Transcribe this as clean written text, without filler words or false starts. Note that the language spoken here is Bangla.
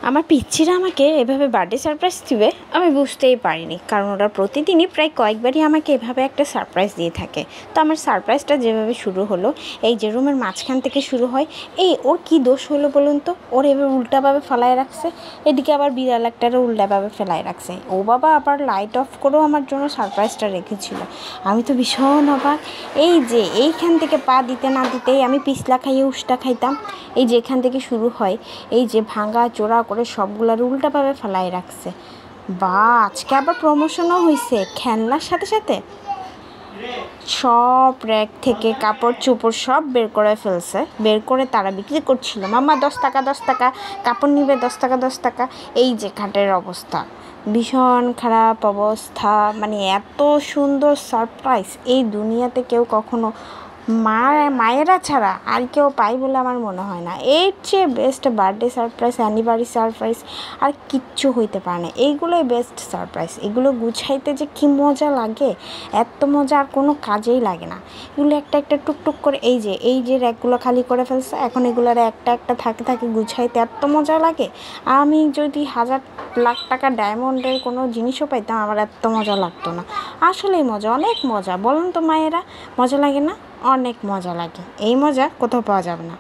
আমার পিচ্চিরা আমাকে এভাবে বার্থডে সারপ্রাইজ দিবে আমি বুঝতেই পারিনি, কারণ ওরা প্রতিদিনই প্রায় কয়েকবারই আমাকে এভাবে একটা সারপ্রাইজ দিয়ে থাকে। তো আমার সারপ্রাইজটা যেভাবে শুরু হলো, এই যে রুমের মাঝখান থেকে শুরু হয়। এই ওর কি দোষ হলো বলুন তো, ওর এভাবে উল্টাভাবে ফেলায় রাখছে, এদিকে আবার বিড়াল একটারও উল্টাভাবে ফেলায় রাখছে। ও বাবা আবার লাইট অফ করেও আমার জন্য সারপ্রাইজটা রেখেছিল। আমি তো ভীষণ অবাক। এই যে এইখান থেকে পা দিতে না দিতেই আমি পিছলা খাইয়ে উষ্টা খাইতাম। এই যে এখান থেকে শুরু হয়, এই যে ভাঙা চোরা করে সবগুলার উল্টাভাবে ফেলাই রাখছে। বা আজকে আবার প্রমোশনও হয়েছে খেলনার সাথে সাথে। সব র্যাক থেকে কাপড় চোপড় সব বের করে ফেলছে, বের করে তারা বিক্রি করছিল। মামা 10 টাকা 10 টাকা, কাপড় নিবে 10 টাকা 10 টাকা। এই যে খাটের অবস্থা, ভীষণ খারাপ অবস্থা। মানে এত সুন্দর সারপ্রাইজ এই দুনিয়াতে কেউ কখনো মায়েরা ছাড়া আর কেউ পাই বলে আমার মনে হয় না। এর চেয়ে best birthday surprise, anniversary surprise আর কিচ্ছু হইতে পারে না। এইগুলোই বেস্ট সারপ্রাইজ। এগুলো গুছাইতে যে কী মজা লাগে, এত মজা আর কোনো কাজেই লাগে না। এগুলো একটা একটা টুকটুক করে এই যে র্যাকগুলো খালি করে ফেলছে, এখন এগুলোর একটা একটা থাকে গুছাইতে এত মজা লাগে। আমি যদি 1000 লাখ টাকা ডায়মন্ডের কোনো জিনিসও পাইতাম আমার এত মজা লাগতো না। আসলেই মজা, অনেক মজা। বলুন তো মায়েরা, মজা লাগে না? অনেক মজা লাগে। এই মজা কোথাও পাওয়া যাবে না।